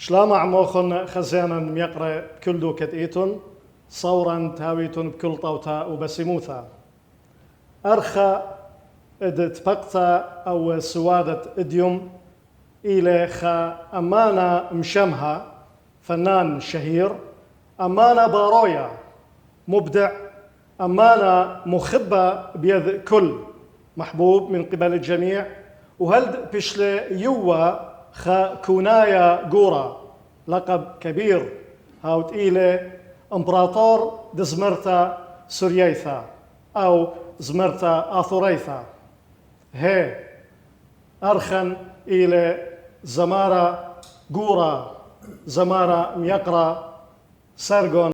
شلام عموخن خزانا ميقرأ كل دوكت إيتون صورا تاويتون بكل طوتا وبسموثا أرخى تبقتا أو سوادة إديوم إلى خا أمانة مشمها فنان شهير، أمانة بارويا مبدع، أمانة مخبة بيد كل محبوب من قبل الجميع، وهل بشلي يوا خا كونايا جورا لقب كبير هاوت إلى إمبراطور دزمرتا سورييثا أو زمرتا آثوريثا هي أرخن إلى زمارة جورا زمارة ميقرا سارغون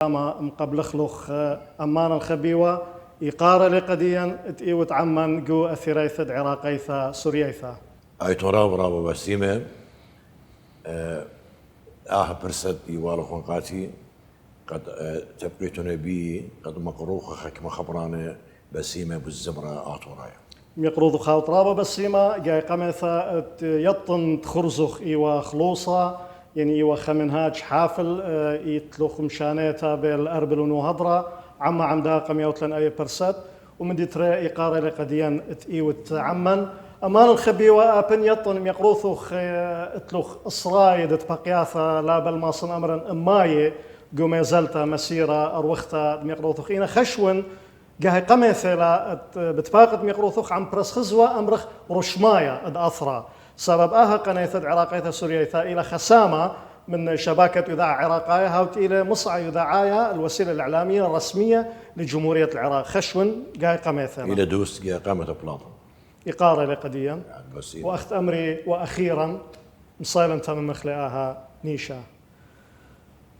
مقبل خلوخ أمان الخبيوة إقارة لقديا تئيوت عمان جو أثيريث عراقيثا سورييثا أي تراب رابا بسيمة برسد يوالو خنقاتي قد تبقيتنا بي قد مقروخة حكمة خبرانة بسيمة بالزمرة آتورايا ميقروض خاوت رابا بسيمة جاي قميثا يطن تخرزخ إيوا خلوصة يعني إيوا خمنهاج حافل يتلوخ مشانيتا بالأربل ونوهضرة عما عمدا قميوتلن أي برسد ومن دي ترى إقارة لقديان تئيوت عمان أمان الخبيوة أبن يطن ميقروثوخ اتلوخ إسرايد تبقياثا لا بل ما صن أمرا أماي قومي زلتا مسيرة أروختا ميقروثوخ إنا خشون جاهي قميثة بتباقت ميقروثوخ عم برس خزوة أمرخ رشمايا اد أثرا سبب قنايث عراقية سوريا إلى خسامة من شبكة إذاعة عراقية هاوت إلى مصعى إذاعية الوسيلة الإعلامية الرسمية لجمهورية العراق خشون جاي قميثة إلى دوس جاي قامة بلاطة إقارة لقديا وأخت أمري وأخيرا مصايلة من مخلقها نيشا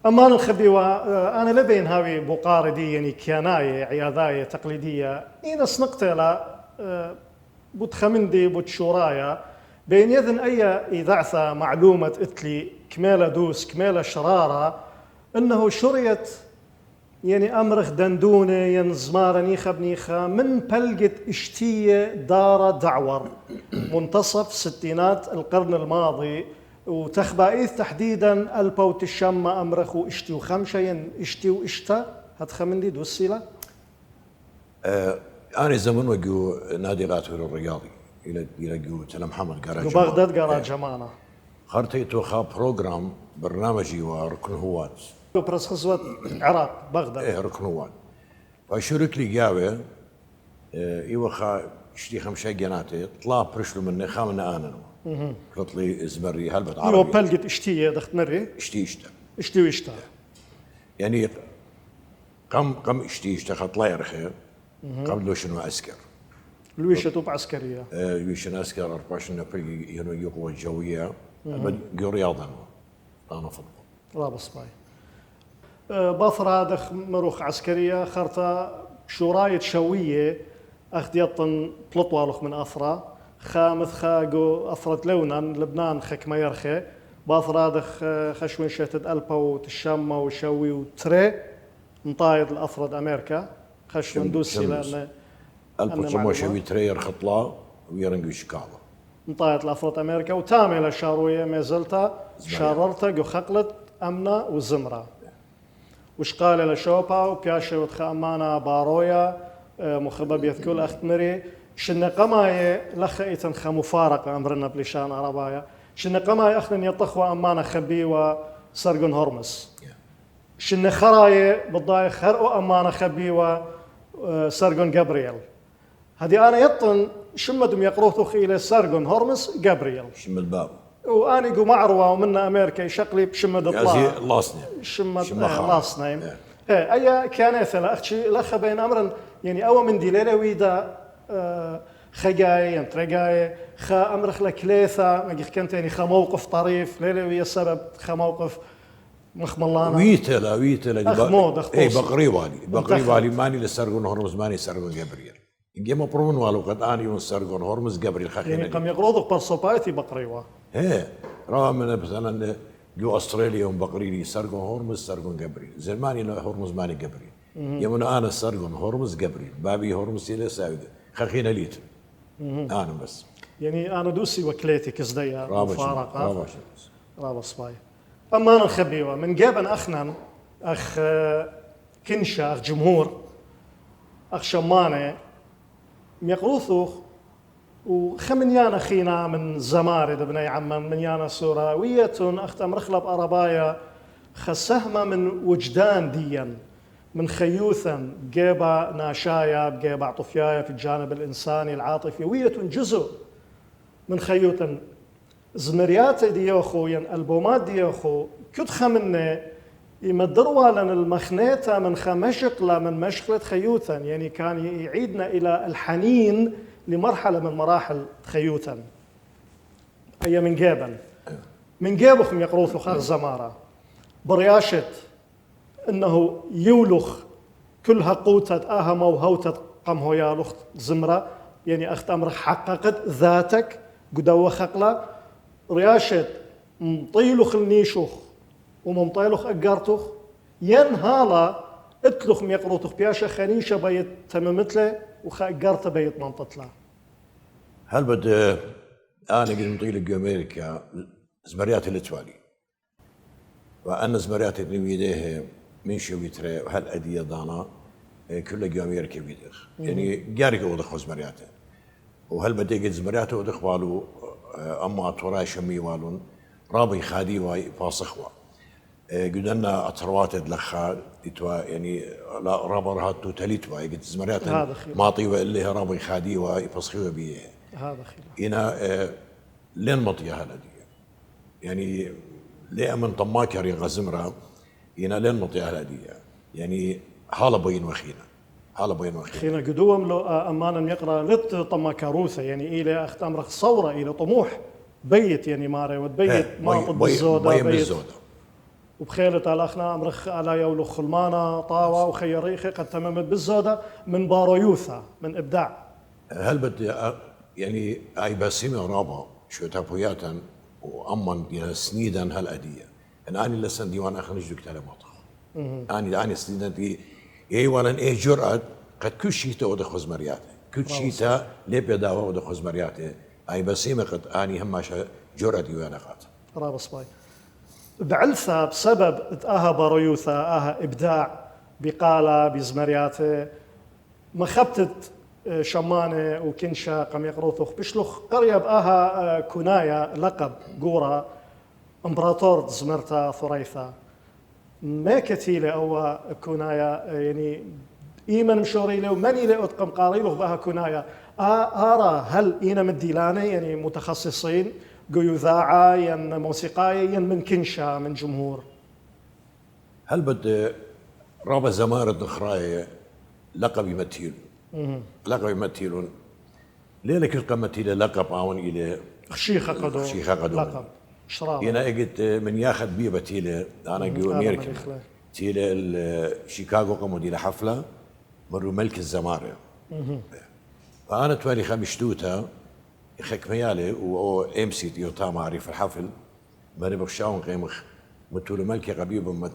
أمان الخبيوة أنا لبين هاوي بقارة دي يعني كياناية عياذاية تقليدية إذا سنقتلا بتخمندي بتشورايا بين يذن أي إذاعثة معلومة إتلي كمالة دوس كمالة شرارة إنه شريت يعني أمرخ دندونة ينزمار نيخة بنيخة من بلقة اشتية دارة دعور منتصف ستينات القرن الماضي وتخبائيث تحديدا البوت الشامة أمرخ واشتي وخمشة ين اشتي واشتا هتخمندي دوسيلة أنا زمن وجو نادي الأطفال الرياضي إلى جو تلا محمد قراج بغداد قراج جمانة خرتي توخا بروجرام برنامجي وركن هوات برس خزوة عراق بغداد ركن هوات فشرك لي جاوة يوخا اشتي خمسة جناتي طلع برشلو مني خامنا أنا قلت لي زمري هلبت عربي يو بلقت اشتي دخت مري اشتي واشتا يعني قم اشتي خط لا يرخي قم لو شنو عسكر لويشة توب عسكرية لويشة عسكر 24 ابريل ينو قوة الجوية جو رياضة أنا فضل رابص باي بثرة دخ مروخ عسكرية خرطة شوراية شوية أخديطن بلطوالخ من أثرة خامث خاقو أثرت لونا لبنان خك ما يرخي باثرة دخ خشوين شتد ألبا وتشامة وشوي وتري مطايد الأثرد أمريكا خشوين دوسي لأن ألبا تسمى شوي تري يرخطلا ويرنقو شكالا مطايد الأثرد أمريكا وتاملة شاروية مازلتا شاررتا جو خقلت أمنا وزمرة وشقالة لشوبا وبياشة وتخامانا بارويا مخبب يذكول أختمري شن قماية لخيتن خمفارقة أمرنا بلشان عربايا شن قماية أخذن يطخوا أمانة خبي وسرقن هرمس شن خراية بالضاي خرقوا أمانة خبي وسرقن جابرييل هذه أنا يطن شمدهم يقروثوا خيلة سرقن هرمس جابرييل شمد باب وأنا جو معروة ومنا أمريكا يشقلي بشمد يا لاسني شمد لاسنايم أي كانت أختي لخ بين أمرن يعني أول من دليل ويدا خجاي ينترجاي خا أمر خلك ليثا ما كنت يعني خا موقف طريف ليلة ويا السبب خا موقف مخملانا ويتلا أخمود اي بقري والي ماني لسرقون هرمز ماني سرقون جبريل جيما برومن والو قد اني ونسرقون هرمز جبريل يعني قام يقرضوا برصوبايتي بقريوا رغم من مثلا جو استراليا بقريلي سرقون هرمز سرقون جبريل زماني هرمز ماني جبريل يمن انا سرقون هرمز جبريل بابي هرمز الى ساوي خخينا ليت انا بس يعني انا دوسي وكليتي كزديا مفارقه رابص باي اما انا نخبيوا من جابن اخنن اخ كنشا اخ جمهور اخ شمانه يقروثوخ وخمنيانا خينا من زمارد بني عمان من يانا سوراوية أخت مرخلب أربايا خسهمة من وجدان ديا من خيوثا جيبا ناشايا بجيبا عطفيايا في الجانب الإنساني العاطفي وية جزء من خيوثا زمريات ديوخو ين ألبومات ديوخو كد خمنة يمدروا لنا المخنيتا من خمشقلة من مشقلة خيوثا يعني كان يعيدنا إلى الحنين لمرحلة من مراحل خيوتا أي من جابن من جابخم يقروثوا خاغ زمارة برياشة إنه يولخ كلها قوتة آها وهوتة قمه يا لخت زمرة يعني أخت أمر حققت ذاتك قدوة خقلة رياشة مطيلخ النيشوخ وممطيلخ أقارتوخ ينهالا اتلخ ميقروتوخ بياشة خنيشة بيت تممتله وخاقرته بيت منطتله هل بد انا قد مطيل امريكا زمريات الاتوالي وان زمريات اللي بيديه من شو بيتري وهل اديه دانا كل جو امريكا بيدخ يعني جارك ودخ زمرياته وهل بدي قد زمرياته ودخ والو اما تراي شمي والون رابي خادي واي فاسخوا قدنا اطروات دلخا يعني لا رابر هاتو تليتوا قد زمريات ماطي واللي رابي خادي واي فسخوا بيه هذا خير هنا لين مطيه هالدي يعني ليه من طماكر يغزمرا هنا لين مطيه هالدي يعني حاله بين وخينا خينا قدوم لو امانا يقرا لت طماكروثه يعني الى اخت امر صوره الى طموح بيت يعني ماري وتبيت ماطب بالزوده وبخيلة الاخنا امرخ على يولو خلمانه طاوه وخيريخي قد تممت بالزوده من بارويوثا من ابداع هل بدي يعني اي باسمي رابا شو تابوياتا وامن دينا سنيدا هالاديه اني لسن ديوان اخنج دكتور مطخ اني سنيدا دي اي ولن اي جرأة قد كل شيء تود خزمرياته كل شيء لي بيدا ود خزمرياته اي باسمي قد اني هم جرأة ديوان اخات رابص باي بعلثة بسبب اها بارويوثا اها ابداع بقاله بزمرياته مخبتت شمانة وكنشا قم يقروثوخ بشلوخ قرية بآها كناية لقب قورة امبراطور زمرتا ثريثا ما كتيلة أو كناية يعني إيمن مشوري له ومني له أتقم قاريله بآها كناية أرى هل إينا من ديلانة يعني متخصصين قيوذاعة ين موسيقاية ين من كنشا من جمهور هل بد رابع زمارة نخراية لقب يمثيل لقب يمثيلون ليلة كل قمتي لقب عون إلى خشيخة قدو لقب شراب هنا قلت من ياخذ بيبة تيلة أنا جو أمريكا تيلة شيكاغو قاموا دي حفلة مروا ملك الزمارة فأنا توالي خمشتوتا يخك ميالي و ام سي تيوتا معرف الحفل ماني بخشاون قيمخ متولو ملكي قبيب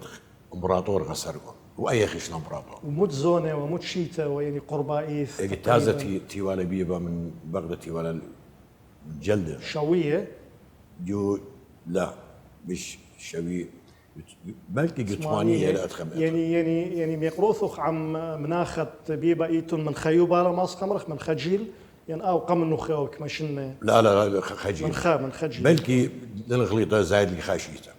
امبراطور غسرقون واي خيش الامبراطور وموت زونه وموت شيتا ويعني قربائيث تازة تيوالا بيبا من بغداد تيوالا جلده شويه جو لا مش شويه بلكي قطوانيه لا اتخمت يعني ميقروثوخ عم مناخت بيبا ايتون من خيوبه لماس قمرخ من خجيل يعني أو قم النخوك مشن لا خجي من خجي بلكي للغليطة زايد لي خاشيته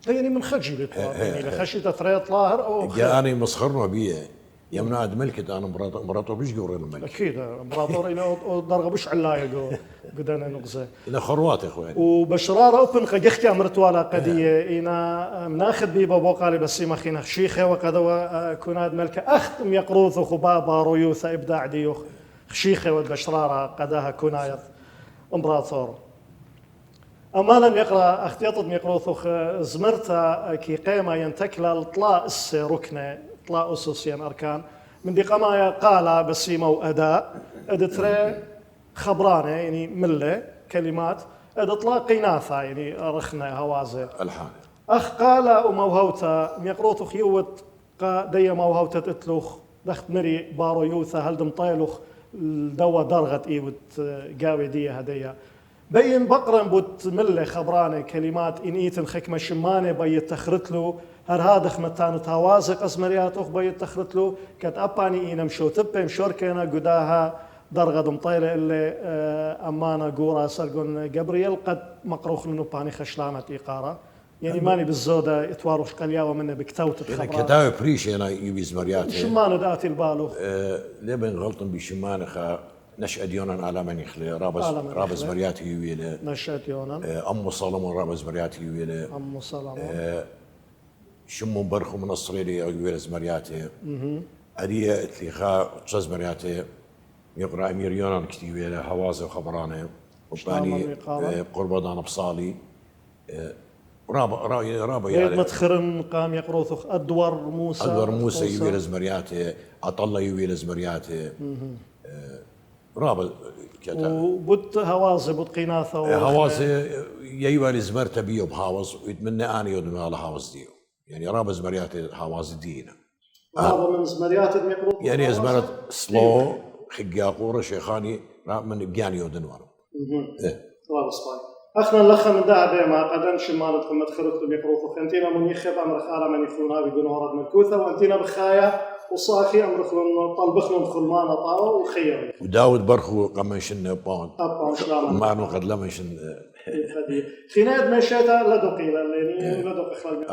يعني من خجي بيطلع يعني خشيته ترى طاهر أو جاني مسخرنا بيه يمنع ملكة أنا مراته بيش قوري الملك أكيد إمبراطور إلى درجة بش علاية قدنا نقزة إلى خروات يا إخواني وبشرار أوبن قيختي أمرتوالا قدية إنا مناخذ بيبا بوقالي بسيما خينا خشيخة وكذا كناد ملكة أختم يقروث خبابا ريوث إبداع ديوخ خشيخة وبشرارة قداها كناية إمبراطور أما لم يقرأ اختياط يقروث زمرتا كي قيمة ينتكلا طلاء ركنة طلاء أساسيا أركان من دي قمايا قال بسيمة وأداء أدتري خبرانة يعني ملة كلمات أدطلاء قيناثة يعني رخنة هوازة الحان أخ قال وموهوتا يقروث خيوت دي موهوتا تتلوخ دخت مري بارو يوثا هلدم طيلوخ الدوا درغت إيوت قاوي دي هدية بين بقرا بوت ملة خبرانة كلمات إن إيتن خكمة شمانة بيت تخرتلو هر هادخ متان تهوازق أسمريات أخ بيت تخرتلو كت أباني إنا مشو تبه مشوركينا قداها درغة مطيلة اللي أمانا قورا سرقون جبريل قد مقروخ لنو باني خشلانة إيقارة يعني ماني بالزودة اتواروش قلياوة منه بكتوت يعني كتاوي بريش أنا يبي زمرياتي شمانة داتي البالو لبن غلطن بشمانخة نشأة ديونا على من يخلي رابز مرياتي يويله نشأة ديونا أم صلمون رابز مرياتي يويله أم صلمون شمو برخو من أسرائيلي يويله زمرياتي أدية اتليخا تشز مرياتي يقرأ أمير يونان كتيويله هوازه وخبرانه وباني قربان بصالي رابا يعني متخرم قام يقروث أدور موسى يويله زمرياتي أطلع يويله زمرياتي رابط كذا وبت هوازي بت قيناثة هوازي ييوالي زمرت بيو بهاوز ويتمنى أنا يودم على هاوز ديو يعني رابط زمريات هاوز دينا رابط من زمريات الميقروط يعني زمرت سلو خقاقورة شيخاني من بياني يودن وارو رابط سباي أخنا لخا من داعب ما قدم شمالة خمت خرطة ميقروط وخنتينا من يخب أمر خالة من يخونها بدون ورد ملكوثة وانتينا بخايا وصاخي أمرخلون طلبخلون خلمانة طاوة وخير وداود برخو قمشن بون ما نقد لمشن خناد مشيتا لدقيلة لأني لدق خلال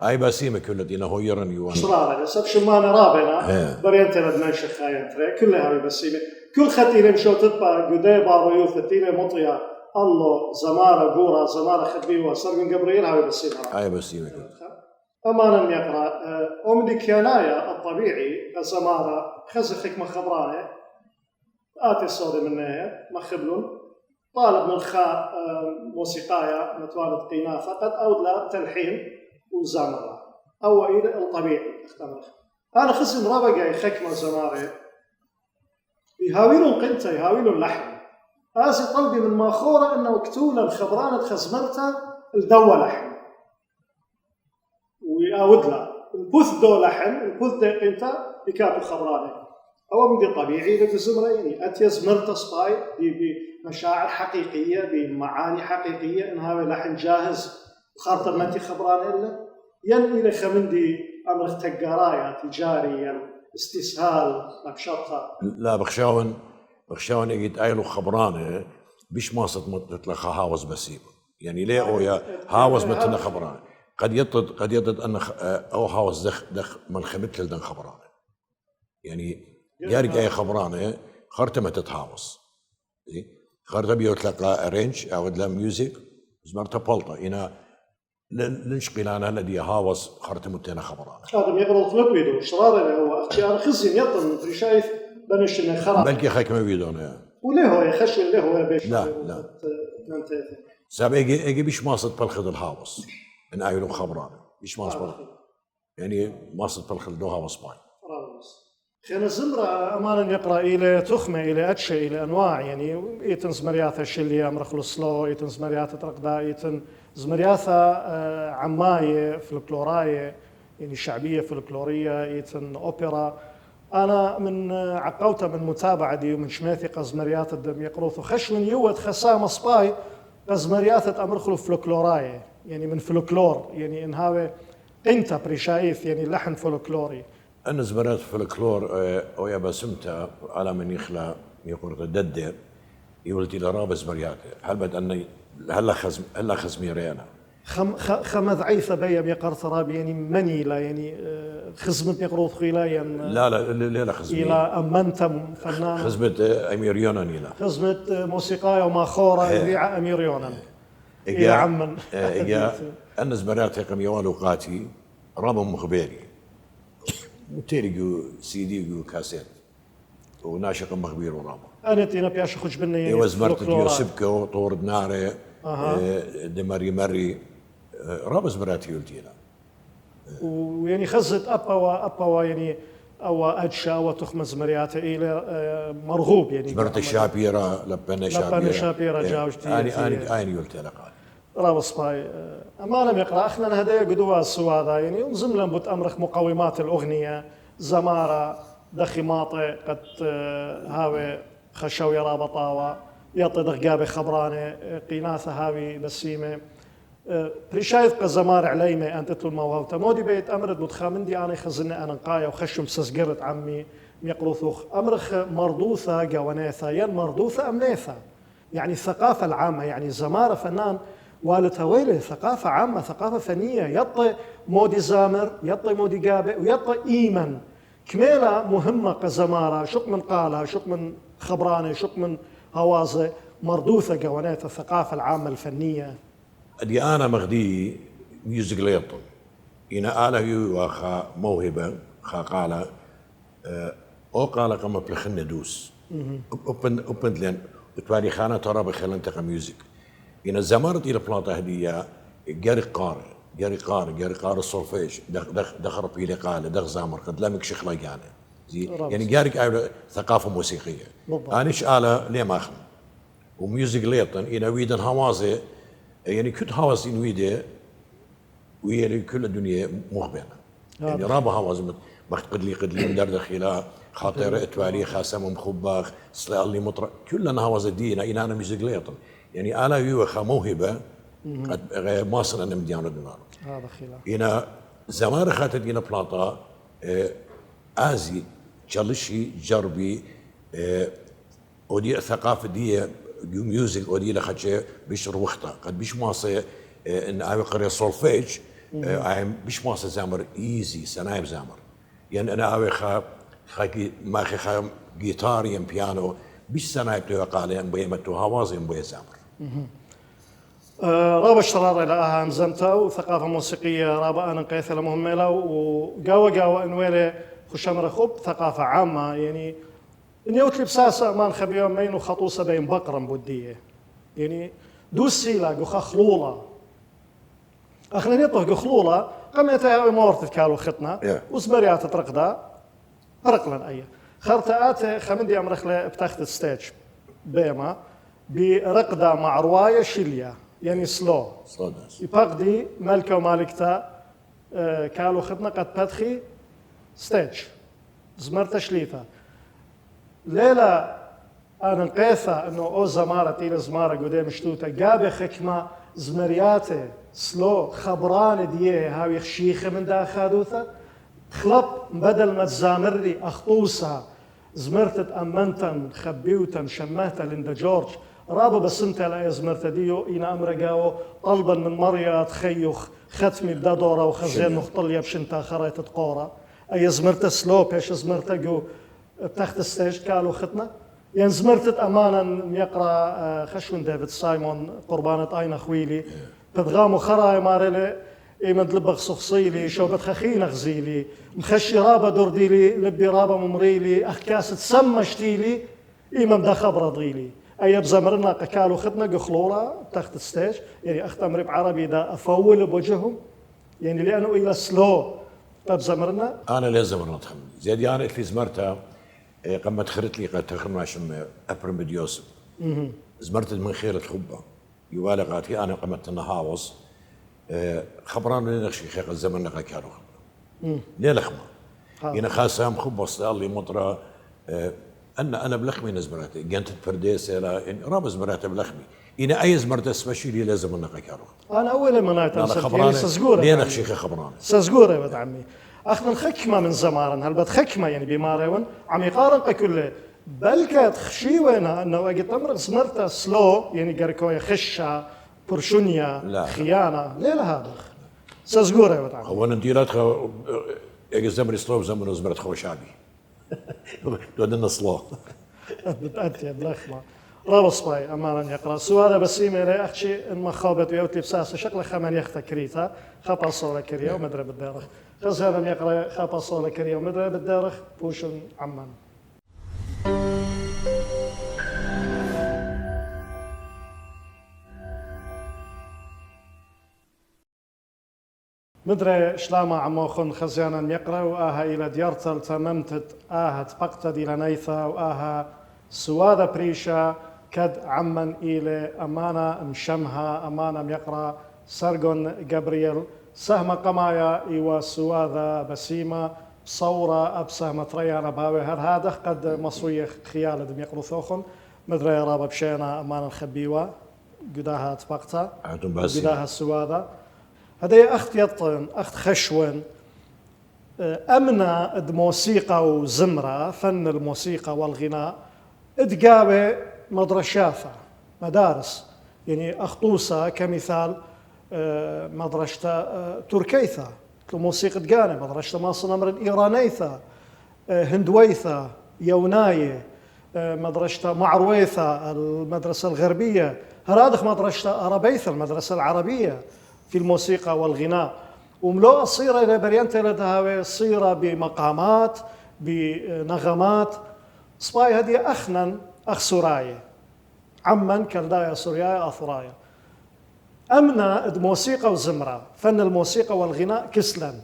أي بسيمة كل دينا هو يرن يوان شرارة سب شمانة رابنا برينت لدمنش خاين ترى كلها بسيمة كل ختيلة مشو تطبع قدي باريوث تيلة مطيا الله زمارة قورة زمارة خبيوة سرقن قبريل هاي بسيمة أي بسيمة أمانا يقرأ أمدي كيانايا الطبيعي كزمارة خزخ حكمة خبرانة آتي الصورة منها مخبلون طالب من خاء موسيقايا متوالد قيناثة قد أودلا تلحين وزامرة أو إلى الطبيعي اختمر أنا خزن رابقا حكمة زمارة يهاويلون قنطة يهاويلون لحن آسي طلبي من ماخورة أنه كتولا خبرانة خزمرته الدوا لحن ويأودلا البث دو لحن البث دي قنطة بكاتو خبرانة أو من دي طبيعي لك الزمرة يعني أتيز مرتا سباي بمشاعر حقيقية بمعاني حقيقية إن هذا لحن جاهز خاطر ما أنت خبرانة إلا ينمي لك من دي أمر تجارايا تجاريا استسهال نقشطها لا بخشاون اجيت ايلو خبرانه بيش ماصت متلخ هاوز بسيب يعني ليه او يا هاوز متنا خبرانه قد يطد ان او هاوز دخ من خمت لدن خبرانه يعني يارق اي خبرانه خرتمه تتهاوز خرتم يطلق رينج او لا ميوزك زمرت بولطه هنا لنشقل انا الذي هاوز خرتمه تنا خبرانه هذا يقرا طلب بيدو شراره هو اختيار خزين يطن شايف بنشنا خراب بلكي خيك ما بيدونه وليه هو يخشي اللي هو بيش لا ساب اجي بيش ماصد بالخذ الهاوس من ايلو خبرانه بيش ماصد يعني ماصد بالخذ دو هاوس باي خينا الزمرة أمانا يقرأ إلى تخمة إلى أتشي إلى أنواع يعني إيتن زمرياثة شلية مرخلو سلو إيتن زمرياثة ترقدا إيتن زمرياثة عماية فلكلوراية يعني شعبية فلكلورية إيتن أوبرا أنا من عقوتة من متابعة دي ومن شميثي قزمريات الدم يقروث خشون يوت خسامة سباي قزمريات أمرخلو فلكلوراية يعني من فلكلور يعني إن هاوي قنتا بريشايف يعني لحن فلكلوري أنا زمرات فلكلور أو يا بسمتها على من يخلى يقول ردد يولتي لرابز مرياته هل بد أن هلا خزمي ريانا خمذ عيثة بيا بيقر تراب يعني مني لا يعني خزمت يقروض خيلا يعني لا خزمي إلى أمنتم فنان خزمت أمير يونان إلى خزمت موسيقى وما خورة إذاعة أمير يونان إلى عمن إجا أنز مرياته قم يوالو قاتي رابم مخبيري متيريجو سيدي كاسيت وناشق مخبير ورابم أنا تينا بياش خش بنا يعني وزمرت يوسبكو طور ناري دمري مري رابز مراتي يلتينا ويعني خزت أبا يعني أو أدشا وتخمز مرياته إلى مرغوب يعني زمرت الشابيرة لبنا شابيرة جاوجتي أنا يلتينا قال رابص باي ما لم يقرأ أخنا هدايا قدوا السوادا يعني ونزم لهم بوت أمرخ مقومات الأغنية زمارة دخيماطي قد هاوي خشوي رابطاوة يطي دغقابي خبراني قيناثة هاوي بسيمة بريشايث قزمار عليمة أنت تلو الموهوتا مودي بيت أمرد متخامندي أنا خزني أنا نقايا وخشم سسقرت عمي يقروثوخ أمرخ مردوثة قوانيثة ين مردوثة أمنيثة يعني الثقافة العامة يعني زمارة فنان والتها ويله ثقافة عامة ثقافة فنية يطي مودي زامر يطي مودي قابي ويطي إيمن كميلة مهمة كزمارة شق من قالة شق من خبراني شق من هوازة مردوثة قوانيت الثقافة العامة الفنية أدي أنا مغدي ميوزك ليطن إنا آله يو خا موهبة خا قالة أو قالة قام بلخن دوس أوبن لين وتوالي خانة ترى بخلن تقى ميوزك إن زمارت إلى بلاطة هدية جاري قار الصرفيش دخل بيلي قالة دخ زامر قد لم يكشخ يعني يعني جاري ثقافة موسيقية أنيش آلة ليه ماخن وميوزك ليطن إن ويدن هوازة يعني كنت هواز إن ويدة ويعني كل الدنيا مخبنة يعني رابع هواز قد لي مدرد خلا خاطر اتوالي خاسم مخباخ صلى لي مطر كلنا هواز الدين إن أنا ميوزك ليطن يعني أنا يوخا موهبة غير ماصر أنا مديان الدمار هذا خلاف هنا زمان خاتت هنا بلاطة آزي تشالشي جربي ودي الثقافة دي ميوزك ودي لخدش بيشر وقتها قد بيش ماصر إن أنا قرية سولفيج بيش ماصر زامر إيزي سنايب زامر يعني أنا أوي خاكي ما خا جيتار ين بيانو بيش سنايب تو قال ين بيمتو هوازي ين بي زامر رابع اشتراط إلى أهم زمتا وثقافة موسيقية رابع أنا قيثة مهمة له وقاوة إنويلة خشمر خب ثقافة عامة يعني إن يوتلي بساسة ما نخبي يومين وخطوصة بين بقرة بودية يعني دوسي لا جو خلولة أخنا نيطه خلولة قمتها مورت كالو خطنا وزبريات ترقدا رقلا أيه خرتات خمندي أمرخلة بتاخت ستيج بيما برقدة مع رواية شيليا يعني سلو يبقدي ملكة ومالكتا كالو خطنا قد بدخي ستيج زمرت شليتا ليلة أنا نقيثة إنه أو زمارة إلى زمارة قدام شتوتا قابي خكمة زمرياتي سلو خبران ديه هاوي خشيخة من دا خادوثة خلب بدل ما تزامري أخطوسة زمرتت أمنتن خبيوتن شمهتا لندا جورج رابا بس انت لا زمرت ديو إنا أمرقاو طلبا من مريا تخيخ ختمي بدا دورة وخزين مخطلية بشنتا خريطة قورة أي زمرت سلو بيش زمرت جو تحت الستيج كالو ختنا يعني زمرتت أمانا يقرأ خشون ديفيد سايمون قربانة أين خويلي تدغامو خراي مارلي إيمن تلبغ صخصيلي شوبت خخينة غزيلي مخشي رابا درديلي لبي رابا ممريلي أخكاسة سمشتيلي إيمن دا خبر ضيلي أي بزمرنا قكالو ختنا قخلورة تحت الستيج يعني أختم رب عربي دا أفول بوجههم يعني لأنه إلى سلو بزمرنا أنا لازم نتخم زيد يعني في زمرتها قمت خرت لي قد تخرنا عشان أبرم بديوسف زمرت من خير الخبة يوالغاتي أنا قمت النهاوص خبران لي نخشي خيق الزمن نقا كارو ليه لخمة هنا خاسام خبة صار لي مطرة أنا بلخمي نزمراتي جنت فرديسة لا إن راب زمراتي بلخمي إنا أي زمرت سبشيلي لازم نقا كارو أنا أول ما نايت خبران ليه نخشي خبران سزقورة يا عمي أخذ الخكمة من زمارن هل بد خكمة يعني بمارون عم يقارن كل بلكت خشيونا انه اجي تمر سمرتا سلو يعني قركويا خشة برشونيا لا. خيانة ليه هذا سازقورة وتعمل هو أنا نديراتها إيه زمن سلو زمن زمرت خو شعبي تودنا سلو بتأتي بلخمة رابص باي أمانا يقرأ سؤال بسيمة لي أخشي إن ما خابت ويوتي بساسة شكله خمان يختا كريتا خابا صولة كريا ومدري بالدارخ خز هذا يقرأ خابا صولة كريا ومدري بالدارخ بوشن عمان مدري شلاما عموخن خزيانا يقرأ وآها إلى ديارتل تممتت تبقتد إلى نيثا وآها سوادة بريشا كد عمن إلى أمانة مشمها أمانة يقرأ سرغون جابرييل سهم قمايا إيوا سوادة بسيمة صورة أبسهم تريانا باوي هذا قد مصوية خيال دم يقرأ ثوخن مدري رابا بشينا أمانة الخبيوة قداها تبقتا قداها السوادة هذا أخت يطن أخت خشون أمنا موسيقى وزمرة فن الموسيقى والغناء ادقابة مدرشافة مدارس يعني أخطوصة كمثال مدرسة تركيثة الموسيقى دقانة مدرسة ماصن أمر إيرانيثة هندويثة يوناية مدرسة معرويثة المدرسة الغربية هرادخ مدرسة عربيثة المدرسة العربية في الموسيقى والغناء وملوء الصيرة إلى بريانتي لدهاوي الصيرة بمقامات بنغمات صباي هذه أخنا أخ سوراية عمن كردايا سوريايا أثرايا أمنا موسيقى وزمرة فن الموسيقى والغناء كسلا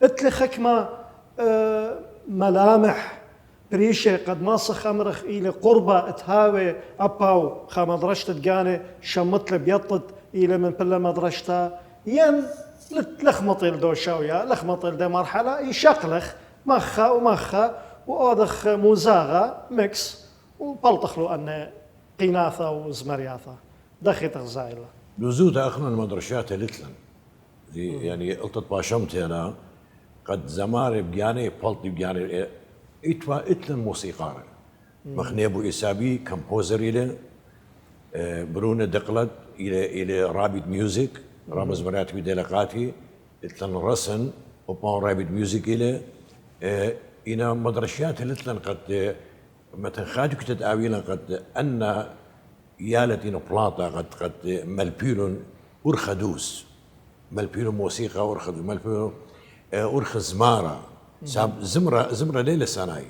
اتلي خكمة ملامح بريشة قد ماسخ أمرخ إلى قربة اتهاوي أباو خا مدرشة تقاني شمت بيطد إلى من بلا مدرشة ين لخمطي الدوشاوية لخمطي الدي مرحلة يشقلخ مخا ومخا وأودخ موزاغة ميكس وبلطخلو أن قيناثة وزمرياثة دخي تغزايلة لزوت أخنا المدرشات لتلن يعني قلت باشمت هنا قد زمار بجاني بلطي بجاني اتلن موسيقار مخنيبو إسابي كمبوزر إلى برونة دقلت إلى رابط ميوزك رامز مرات بدلقاتي اتلن رسن وبان رابط ميوزك إلى إنا مدرشات لتلن قد مثلا خاجك تتعاويلا قد أن يالتين بلاطة قد ملبيلون أرخدوس ملبيلون موسيقى أرخدوس ملبيلون أرخ زمارة زمرة ليلة سناي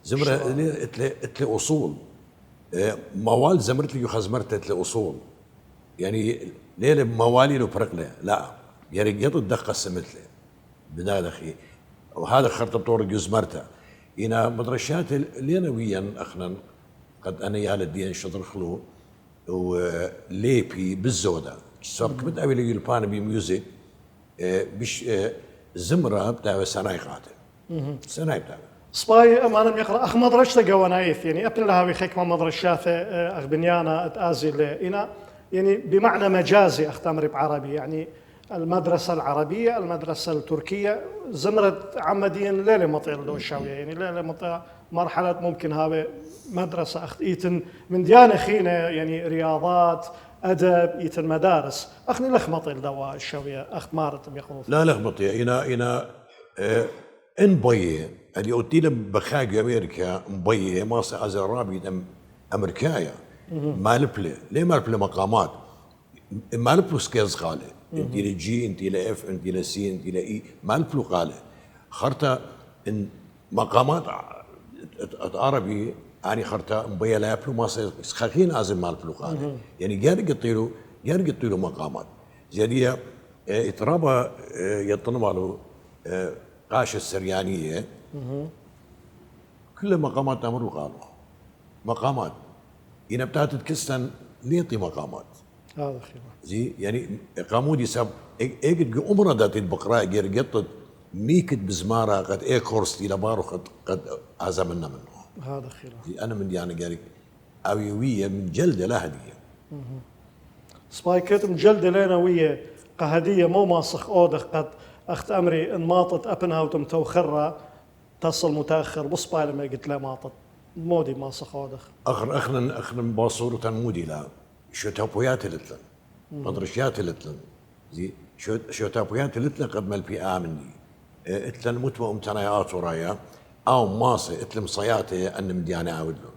زمرة اتلي أصول موال زمرت لي يخزمرت اتلي أصول يعني ليلة موالي له برقلة لا يعني يطو الدقة السمتلة بداية أخي وهذا خرطة طور جزمرته إنا مدرشات لينويا أخنا قد أنا يا الدين شطر خلو وليبي بالزودة صار كنت أبي لي البان بميوزك بش زمرة بتاع سناي قاتل سناي بتاع صباي أنا يقرأ أخ مدرسة جوانايف يعني أبن لها بخيك مدرسة أغبنيانا أتآزل إنا يعني بمعنى مجازي أختمر بعربي يعني المدرسة العربية المدرسة التركية زمرة عمدين ليلة مطير دوشاوية يعني ليلة مطير مرحلة ممكن هذا مدرسة أخت إيتن من ديانة خينة يعني رياضات أدب إيتن مدارس أخني لخمطي الدواء الشوية أخت مارت بيخلص لا لخمطي إنا إن بيه اللي قلت لي بخاج أمريكا مبيه ماس أزرابي أمريكايا مالبلي ليه مالبلي مقامات مالبلو سكيلز قاله انت لجي انت لاف انت لسي انت لاي مالبلو قاله خرطة ان مقامات عربي يعني خرطة مبيه لابلو ماس خاخين ازم مالبلو قاله يعني جار قطيلو مقامات زيادية اترابا يطنمالو قاش السريانية كل مقامات أمرو قالوا مقامات إن بتاعت كستان ليطي مقامات هذا خير زي يعني قامودي سب اجد عمره ذات البقراء جير قطت ميكت بزمارة قد كورس إلى بارو قد عزمنا منه هذا خير زي أنا من يعني قاري أويوية من جلدة لا هدية سبايكت من جلدة لنا ويا قهدية مو ماسخ أودخ قد أخت أمري إن ماطت أبنها وتم توخرة تصل متأخر بصباي لما قلت له ماطت مودي ما صخودخ اخر باصورة مودي لا شو تابويات لتلن مدرشيات لتلن زي شو تابويات لتلن قد ما البي امني اتلن متو امتنايات ورايا او ماسي اتلم صياتي ان مدياني اودلو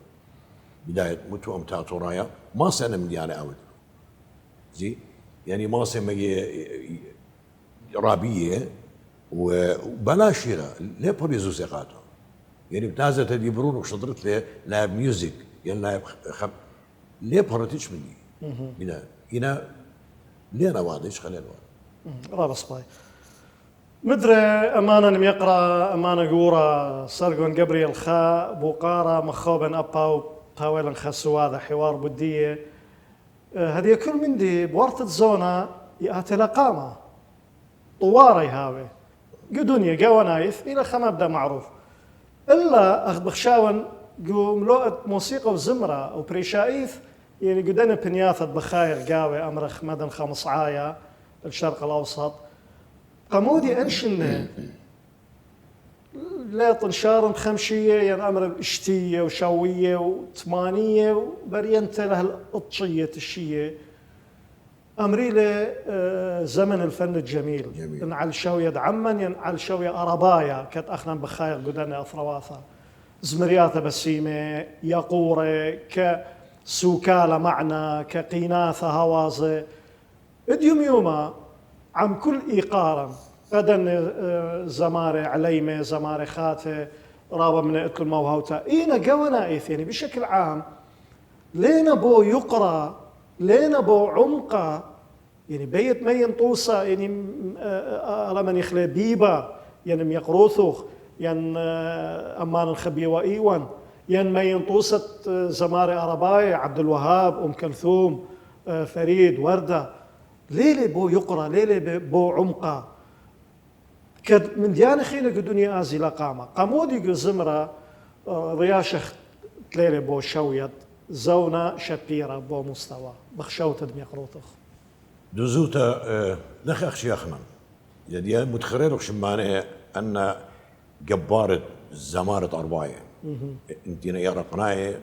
بدايه متو امتنايات ورايا ماسي انا مدياني اودلو زي يعني ماسي رابيه وبلاش ليه بوليزو زيقاتو يعني بتازة تديبرون وشطرت لي لاعب ميوزك يعني لاعب ليه بهرتيش مني هنا ليه انا وادش خلينا رابص باي مدري امانه نم يقرا امانه قورا سرقون جبريل خا بوقارا مخوبن ابا باويلن خسو هذا حوار بديه هذه كل من دي بورت الزونه ياتي لقامه طواري هاوي قدنيا قوانايث الى خما ابدا معروف الا اخ بخشاون قوم لوقت موسيقى وزمره وبريشايث يعني قدنا بنياثة بخاير قاوي امرخ مدن خمس عايا الشرق الاوسط قمودي انشن لا طنشار خمشيه يعني امر اشتيه وشويه وثمانيه وبرينت له القطشيه الشيه امري له زمن الفن الجميل على شويه عمن على شويه اربايا كت اخنا بخاير قدنا اثرواثا زمرياته بسيمه يقوره كسوكاله معنا كقيناثه هوازه اديوم يوما عم كل ايقارا غدا زماري عليمه زماري خاته رابه من اكل موهوتا اينا قونا يعني بشكل عام لينا بو يقرا لينا بو عمقه يعني بيت ما ينطوسه يعني لمن يخلي بيبا يعني ميقروثوخ يعني امان الخبي وايوان يعني ما ينطوسه زماري ارباي عبد الوهاب ام كلثوم فريد ورده ليلي بو يقرا ليلي بو عمقه كد من ديانة خيلة الدنيا ازي لقامة قامودي زمرة رياشخ ليلي بو شويت زونا شبيرة بو مستوى بخشوت دمي قروطخ دوزوتا لخ اخشي اخنا يعني متخرر شمانه ان جبارة زمارة أرباية انتنا يا رقناية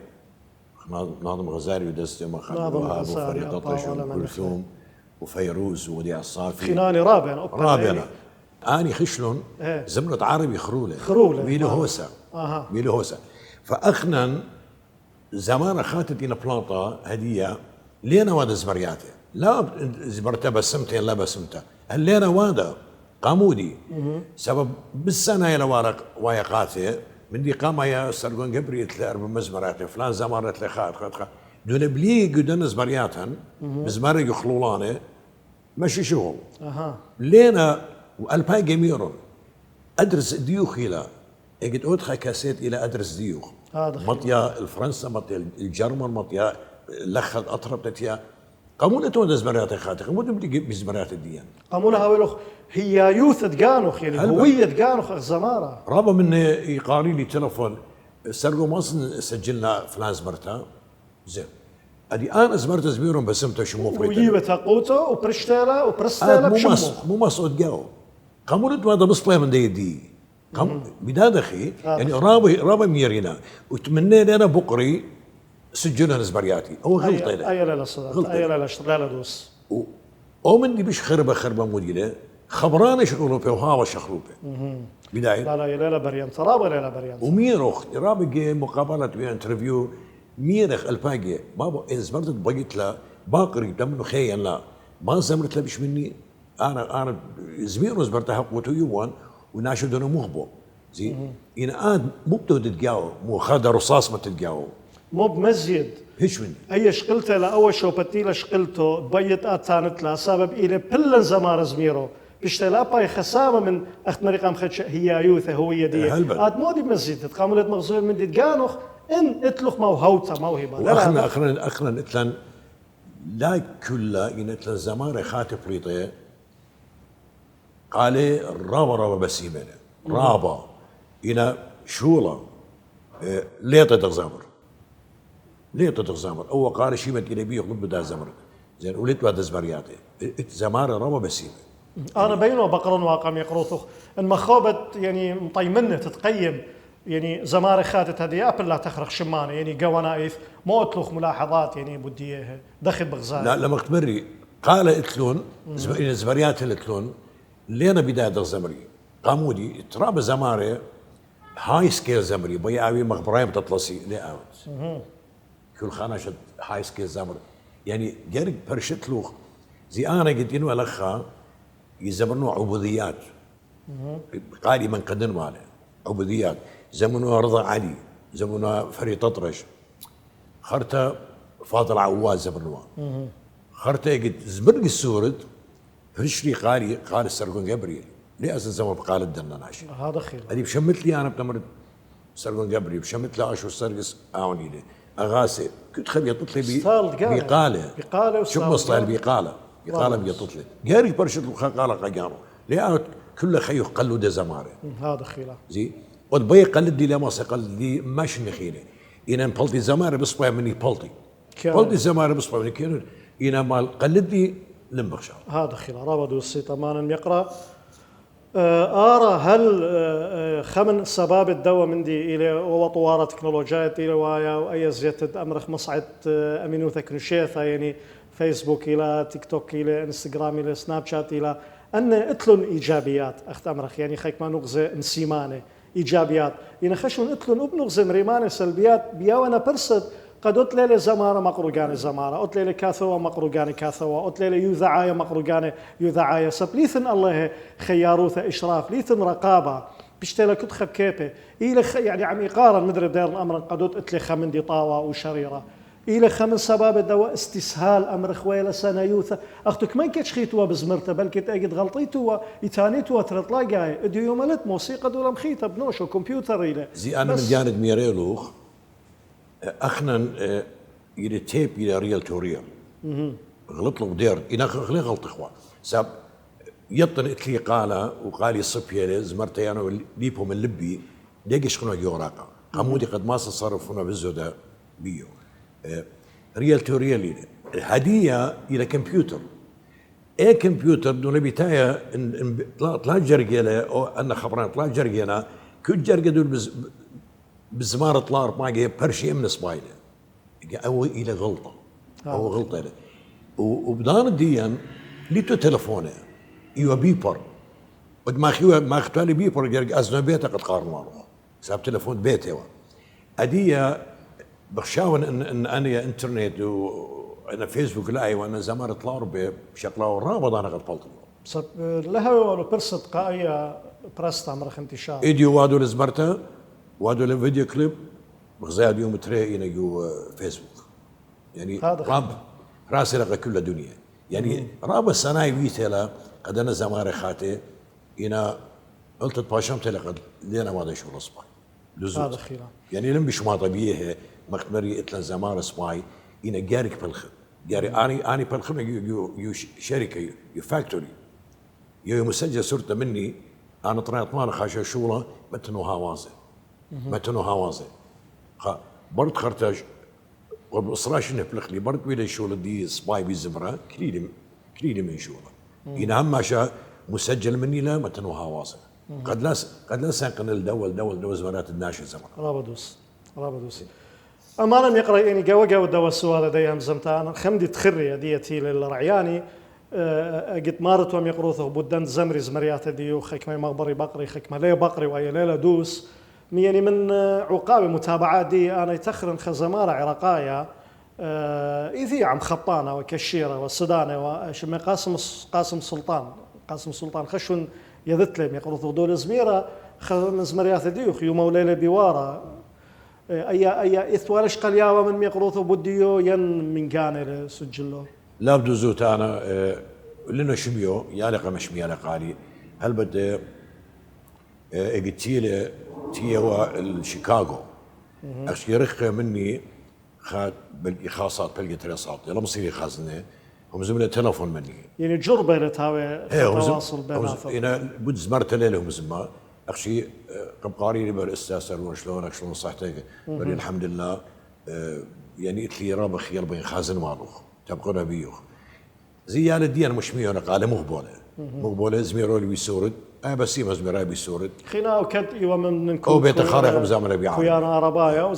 ناظم غزالي ودستي مخالد وهاب وفريد أطرش وكلثوم وفيروز ووديع الصافي خناني رابعنا اني خشلون زمرة عربي خرولة ميلو هوسا ميلو هوسا فاخنا زمان خاتت الى بلاطه هديه لينا واد زبرياته لا زبرته بسمتين لا بسمته هل وادا قامودي سبب بالسنه الى ورق ويقاته من دي قام يا سرقون قبري اربع مزمرات فلان زمرت لي خات دون بلي قدن زبرياتن بزمر يخلولانه ماشي شغل لينا والباي جميرون ادرس ديوخ الى اجد ادخل كاسيت الى ادرس ديوخ مطيا الفرنسا مطيا الجرمن مطيا لخد اطرب تتيا قامونا تو زمريات خاطر قامونا بدي بزمريات الديان قامونا هاولوخ هي يوث تقانوخ يعني هويه تقانوخ زماره رابا من يقاري لي تلفون سرقوا مصر سجلنا فلان زمرتا زين ادي انا زمرت زميرهم بسمته شمو فريتا ويجيب تاقوته وبرشتاله وبرستاله بشمو مو مصعود قاو قامونا هذا بصله من دي قام بداد اخي يعني رابا ميرينا وتمنينا انا بقري سجلنا زبرياتي هو غلطه اي لا صدق اي لا دوس ومن دي بش خربه موديله خبرانه شغلوبه وهاو شخلوبه بدايه لا بريان رابا لا بريان وميرخ رابا مقابله انترفيو ميرخ الباقي بابا إن زمرت بقيت له باقري دم خيال لا ما زمرت له بش مني انا زمير زمرت حقوته يوان وناشد انا مغبو زي ان اد مو بتتقاو مو خد رصاص ما تتقاو مو بمزيد هيش من اي شقلته لاول شوبتي شقلته بيت اتانت لا سبب الى بلن زمار زميرو بيشتلا باي خسامه من اخت مريقام خدش هي يوثه هويه دي اد مودي بمزيد تقاملت مغزول من دي تقانوخ ان اتلخ موهوته موهبه اخنا اتلن لا كل ان اتلن زمار خاتب ريطه قال رابا بسيمنه رابا إلى شولا ليطة تغزامر أو قال شيمت إلى بيه قلب دا زمر زين وليت بعد زبرياتي زمارة رابا بسيمة أنا بينه بقرن واقع يقروثخ المخابة يعني مطيمنة تتقيم يعني زمارة خاتت هذه أبل لا تخرق شمانة يعني قوانا إيث مو أتلوخ ملاحظات يعني بديه دخل بغزال لا لما تمري قال اتلون زمريات الاتلون لينا بداية الزمري قامودي تراب زمارة هاي سكيل زمري بيعوي مخبراي بتطلسي لا اوت كل خانة هاي سكيل زمري يعني جرق برشت لوخ زي انا قد ينوى لخا يزمرنوا عبوديات قالي من قدن ماله عبوديات زمنوا رضا علي زمنوا فريد أطرش خرطة فاضل عواز زمنوا خرطة قد زمرق السورد فرشري قال السرقون جبريل ليه أصلا زمان بقال الدنا ناشي هذا خير هذه بشمت لي أنا بتمرد سرقون جبريل بشمت لي أشو سرقس أعوني لي أغاسي كنت خلي يطلع لي بقالة شو مصطلح بقالة بيطلع لي قاري برشد قالة قجانو ليه كل خيو قلوا ده زماره هذا خير زي وتبي قلد دي لما قلد دي ماش نخيله إن بلطي زماره بصبع مني بلطي بلطي زماره بصبع مني كير إن ما قلد دي لم بخشى هذا خير رابط السيط أمانا يقرأ أرى هل خمن سباب الدواء من دي إلى وطوارة تكنولوجيات إلى ويا وأي زيادة أمرخ مصعد أمينو تكنوشيثا يعني فيسبوك إلى تيك توك إلى انستغرام إلى سناب شات إلى أن اتلون إيجابيات أخت أمرخ يعني خيك ما نغزى نسيمانة إيجابيات يعني خشون اتلون ابنغزى مريمانة سلبيات بياوانا برسد قد أتلي زمارة مقروقاني زمارة أتلي كاثوة مقروقاني كاثوة أتلي يوذعاية مقروقاني يوذعاية سب ليثن الله خياروثة إشراف ليثن رقابة بيشتلي كتخب كيبه إلى يعني عم يقارن مدري بدير الأمر قد أتلي خمن دي طاوة وشريرة إلى خمس سباب الدواء استسهال أمر خويلة سنة يوثة أختك ما كتش خيتوا بزمرته بل كت أجد غلطيتوا يتانيتوا ترطلا جاي اديو ملت موسيقى دولا مخيطة بنوش وكمبيوتر إلى زي أنا من جانب ميريلوخ أخنا إلى تيب إلى ريال تو ريال غلط له بدير إنا خلي غلط إخوان ساب يطن إتلي قالة وقال يصب يلي زمرتي أنا ليبو من لبي ديقش خنو يوراقا قمودي قد ما صرفونا بالزودة بيو ريال تو ريال هدية إلى كمبيوتر إيه كمبيوتر دون بتايا طلع جرجلة أو أنا خبران طلع جرجلة كل جرجة دول بزمارة طلع ما جاي برشي من سبايله أو إلى غلطة أو غلطة وبدان الديان ليتو تلفونه إيوه بيبر وما خيوه ما اختالي بيبر جرج أزنا بيته قد قارن ماروه ساب تلفون بيته أدية بخشاون ان انا انترنت وانا فيسبوك لاي وانا زمان طلعوا بشكل رابط انا قد قلت صب لها ولا برصد قايه برست عمرخ انتشار فيديو وادو لزبرتا وادو الفيديو كليب بغزاد يوم تري إنا جو فيسبوك يعني راب راسي لقى كل الدنيا يعني راب السناي بيتلا قد انا زمان خاتي إنا قلت باشمت لقد لينا ما شو الصباح هذا خيرا يعني لم بيش ما طبيعي مختمري اتلا زمان سباي إنا جارك بالخ جاري اني بالخ يو شركه يو فاكتوري يو مسجل صورته مني انا طلعت مال خاشة شوله متنو هوازه خا برد خرتاج وبصراش نفلخ لي برد بيد الشوله دي سباي بزمره كليلي من شوله إنا هم شا مسجل مني لا متنو هوازه قد لا ساقن الدول زمانات الناشئ زمان رابدوس أمانا يقرأ يعني جوا دوا السؤال ده يوم زمتان خمدي تخري ديتي للرعياني قد مارت وم يقروثه بدن زمري زمريات ديو خيك ما مغبري بقري خيك ما ليه بقري وأي ليلة دوس يعني من عقاب متابعات دي أنا يتخرن خزمارة عراقايا إذي عم خطانة وكشيرة والسودانة وشم قاسم سلطان خشون يذت لهم يقروثه دول زميرة زمريات ديو خيو موليلة بوارة أي إثوالش قلياوة من ميقروثو بديو ين من كان سجله لا بدو زوت أنا لنا شبيو يالقى مش ميالقالي هل بد اجتيله تيوا الشيكاغو أشيرخ مني خاد بالإخاصات بالجتريصات يلا مصير خازنة هم زملاء تلفون مني يعني جربة لتهاوي تواصل بيناتهم أنا بود زمرت لهم زمان أخشي قبقاري لي بالاستاذ شلونك شلون صحتك بل الحمد لله يعني اتلي رابخ يلا بين خازن مالوخ تبقى بيوخ زي يعني دي انا مش ميونا قال مقبوله زميرو اللي بيسورد بسيمة زمراء بسورد خنا وكد إيوة منكم أو بيت خارق بزامنا بيعمل خويانا ربايا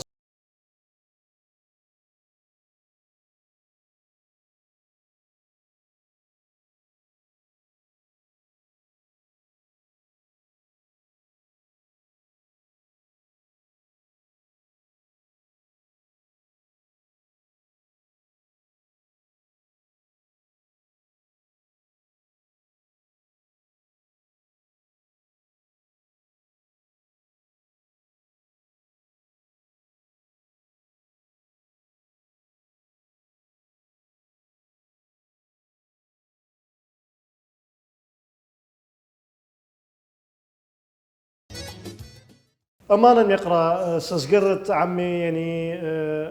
أمانا يقرأ سزقرت عمي يعني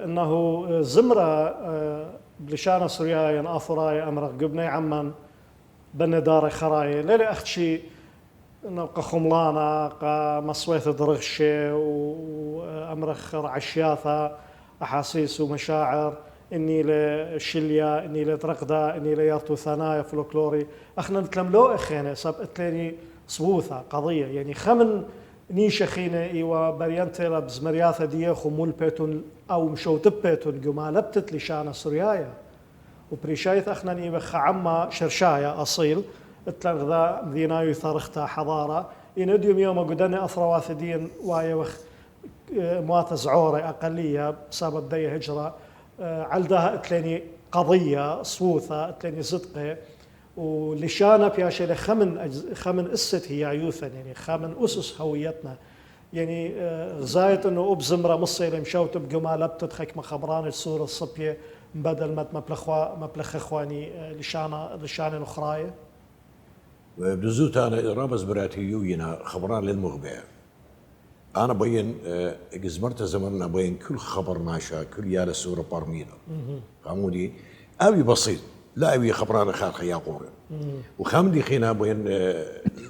أنه زمرة بلشانة سوريا ينأثراي أمرق قبني عمان بني داري خراي ليلي أختشي أنه قخملانا قمصويث درغشي وأمرخ عشياثة أحاسيس ومشاعر إني لشليا إني لترقدا إني ليرتو ثنايا فلوكلوري أخنا نتلملو إخينا سبقت لي صبوثة قضية يعني خمن نيشة خينا إيوا بريانتيلا بزمرياثة ديخو مول بيتون أو مشو تبيتون قما لبتت لشانة سوريايا وبريشايث أخنا نيبخ عما شرشايا أصيل اتلان غذا مدينايو ثارختا حضارة إن اديوم يوم قدني أثرواثدين وايوخ موات زعورة أقلية بسبب دي هجرة علدها اتلاني قضية صوثة اتلاني صدقة ولشانة بياشي خمن أست هي عيوثا يعني خمن أسس هويتنا يعني غزاية انه بزمرة مصير مشوت بقما لبتت خيك مخبران الصورة الصبية بدل ما مبلخ اخواني لشانة اخراية بدزوت انا رابز براتي يوينا خبران للمغبع انا بين جزمرت زمرنا بين كل خبر ناشا كل يالا سورة بارمينا فهمودي ابي بسيط لا ابي خبران خاخ يا قورن وخمدي خينا بين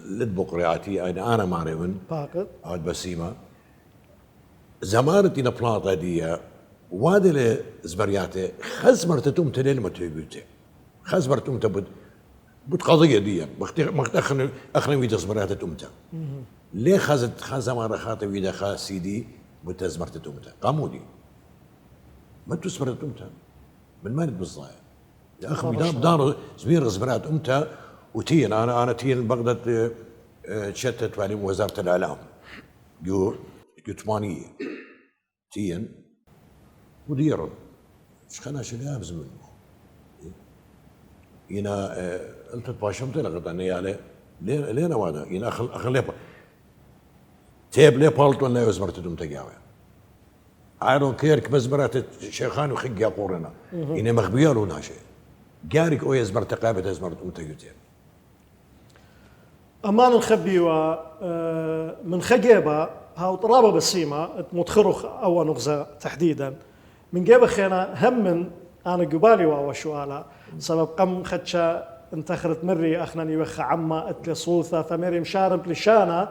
لدبقرياتي انا معرفن باقت عاد بسيمه زمارتي نبلاطه دي وادي زبرياتي خزمرت توم تليل ما تبيته خزمرت توم تبد قضيه دي اخنا ويدا زبرياتي تومتا ليه خزمر خاطي ويدا خا سيدي بتزمرت تومتا قامودي ما تسمرت تومتا من مالك بالضايع يا اخي دار زبير زبرات امتى وتين انا تين بغداد تشتت على وزاره الاعلام جو 8 تين وديرن ايش خنا شنو زمن هنا انت باشمت لقد اني يعني لين وانا هنا اخلي تيب لي بالتو انه يزمرت دم تقاوي ايرون كيرك بزمرات شيخان وخق يا قورنا هنا مخبيار ولا شيء جارك او يزمرت قابه يزمرت متيوتين امان نخبي من خجيبه هاو طرابه بسيمه متخرخ او نغزه تحديدا من جيبه خينا هم من انا قبالي وشوالا سبب قم خدشا انتخرت مري اخنني وخ عما اتلي صوثه فمري مشارب لشانه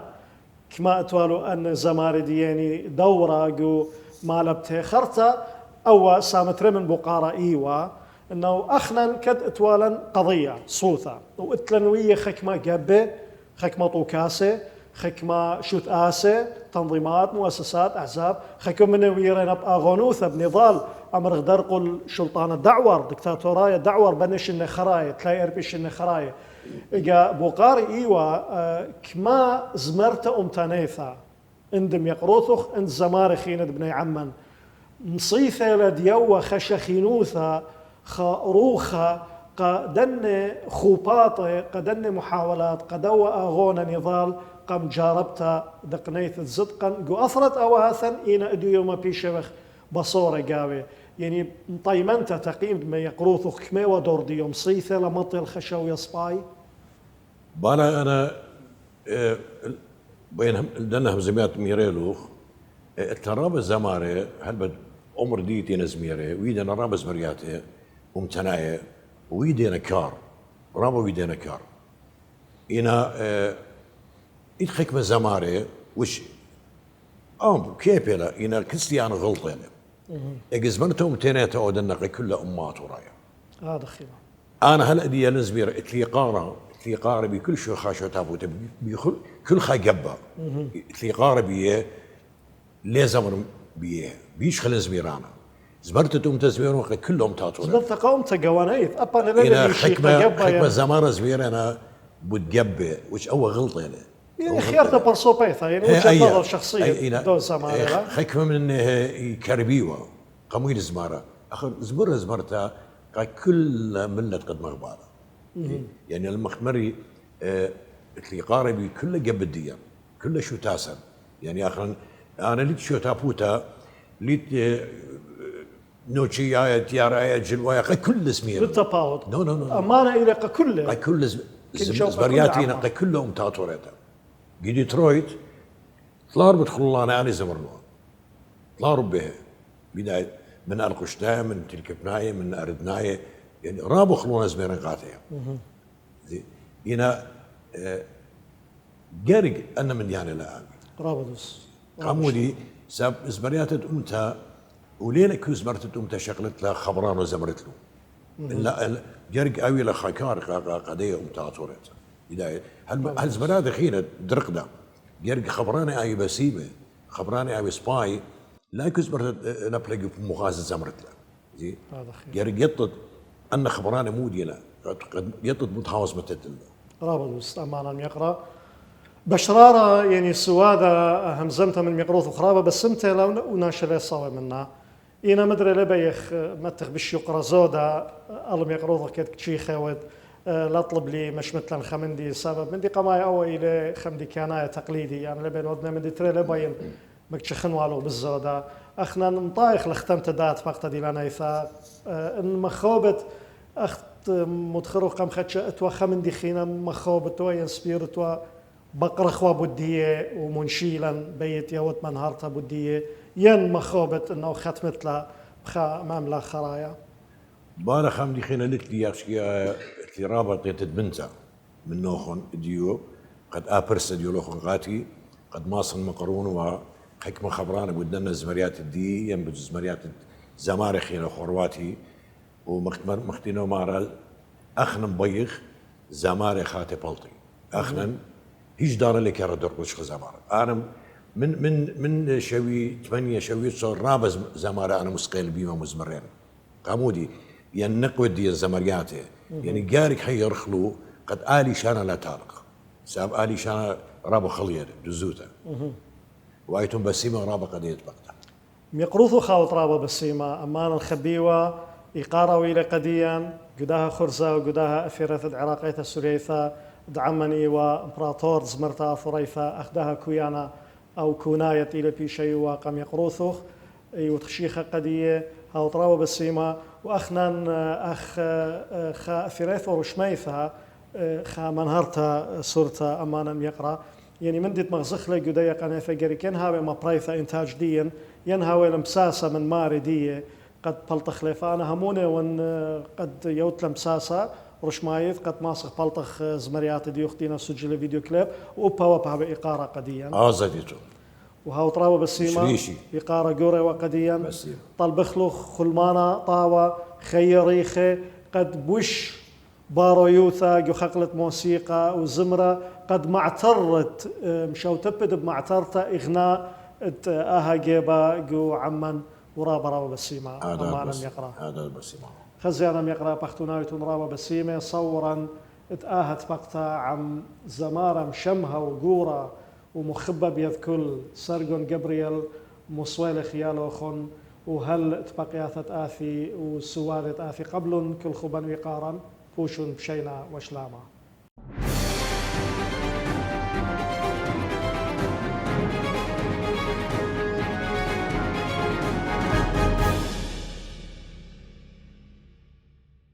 كما اتوالو ان زماري دياني دوره جو مالبته خرطه او سامت رمن بقاره ايوا انه اخنا كد اتوالا قضيه صوثه واتلنويه خكمه جبه خكمه طوكاسه خكمه شوت اسه تنظيمات مؤسسات احزاب خكم من ويرنا باغونوثه بنضال امر درقل سلطان الدعور دكتاتورايا دعور بنش النخرايه تلاقي اربش النخرايه اجا بوقاري ايوا كما زمرت امتانيثا اندم يقروثخ اند زمارخين بني عمان مصيثه لديوه خشخينوثا خروخه قدن خوباطه قدن محاولات قدوة اغونا نضال قم جاربتا دقنيث صدقا قو اثرت اواثا اين ادو يوم بيشبخ بصوره قاوي يعني طيمنت تقييم بما يقروثخ كما ودور ديوم صيثه لمطي الخشو يصباي بانا انا بين دنهم زميات ميريلوخ التراب زماري هل بد عمر ديتي نزميري ويدنا رابز مرياتي ومتناية ويدينا كار رابو ويدينا كار إنا إدخك من زماري وش كيف لا إنا كريستيان غلطين إجزمنتهم تينيتا ودنا كل أمات ورايا هذا خير أنا هل أدي نزمير إتلي قارة ثقارة بكل شو خاشو تابوت كل خا جبا ثقارة بيه ليه زمر بيه بيش خل زميرانا زبرت توم تزمير وقت كلهم تاطور زبرت قوم تجوانيت أبا إلى حكمة زمارة زميرنا بتجبه وش أول غلطة يعني خيارته برصوبيتها يعني وجهة نظر شخصية دون زمارة حكمة من إنه كربيوة قميل زمارة آخر زمرتها كل ملة قد مغبارة يعني المخمري اللي قاربي كله جب الديان كله شو تاسن يعني آخر أنا ليت شو تابوتا ليت نوتشي آية تيار آية جلوايا كل اسمي بالتفاوض نو أمانة إلى كله كل زبرياتينا كلهم تاطوريتا جي ديترويت طلار بدخلنا أنا زمرنوها طلاروا به بداية من القشتاء من تلك بناية من أردناية يعني رابو خلونا زميرين قاتيا هنا جارق أنا من يعني لا رابدوس قامودي ساب زبريات أمتها ولينا كو زبرت أمتها شغلت لها خبران وزمرت له لا جارق أوي لخاكار قضية أمتها طورتها بداية هل زبريات خينا درقدا جارق خبراني أي بسيمة خبراني أي سباي لا كزبرت نبلغ مغازة زمرت له زي جارق يطد أن خبراني مودي لا قد يطد متحاوز متدل رابدوس أمانا يقرأ بشرارة يعني سوادة همزمتها من مقروث وخرابة بس سمتها لو وناشلة صوي منها إنا مدري لبيخ متخ بش يقرأ زودة ألم يقروث كد كشيخة ود لا طلب لي مش مثلا خمندي سبب مندي قماي أو إلى خمدي كناية تقليدي يعني لبين ودنا مندي تري لبين مكشخن والو بالزودة أخنا نطايخ لختمت دات فقط دي لنا إذا إن مخوبت أخت متخرق قم خدش أتوا خمندي خينا مخوبت وين سبيرتوا بقرة خوا بدية ومنشيلا بيت يوت منهارتها بدية ين مخوبت إنه ختمت له بخا مملا خرايا بانا خمدي خينا لتلي يخشي رابط يتدبنتا من نوخن ديو قد أبرس ديو لوخن غاتي قد ماصن مقرون وحكمة خبرانة بدنا زمريات الدي ين زمريات زماري خينا خورواتي ومختينو مارا أخنم بيخ زماري خاتي بلطي أخنن هيج دار اللي كان درقش خزمار انا من شوي 8 شوي صار رابز زمارة انا مسقيل بيما مزمرين قامودي ينقود دي الزمرياته يعني قارك حي رخلو قد آلي شانا لا تارق ساب آلي شانا رابو خلير دزوته وايتم بسيمة رابو قديت بقتا ميقروثو خاوط رابو بسيمة أمان الخبيوة إقارة ويلة قديا قداها خرزة وقداها أثيرة العراقية السوريثة دعمني وإمبراطور زمرتا ثريثة أخدها كويانا أو كوناية إلى بيشي وقام يقروثوخ وتخشيخة قدية هاو طراوة بسيمة وأخنان أخ خا ثريث ورشميثها خا منهرتا سورتا أمانا يقرأ يعني من ديت مغزخ لي قدية قناثة قريكين هاوي ما برايثة إنتاج ديا ينهاوي لمساسة من ماري دية قد بلطخ لي فأنا هموني وان قد يوت لمساسة رشمايث قد ماسخ بلطخ زمريات دي اختينا سجل فيديو كليب وبا بإقارة قديا زديتو وهاو طراوة بسيمة إقارة قوري وقديا طلبخلوخ خلمانا طاوة خيريخة قد بوش بارو يوثا جو خقلت موسيقى وزمرة قد معترت مشاو تبد بمعترتا إغناء آها جيبا جو عمن ورابا رابا بسيمة أمانا يقرأ هذا بسيمة خزيانا يقرأ بختونايتون رابا بسيمة صورا اتآهت بقتا عم زمارة مشمها وقورة ومخبة بيذ كل سرقون جبريل مصويل خياله خن وهل تبقياثت آثي وسوادت آثي قبل كل خبن وقارا فوشن بشينا وشلاما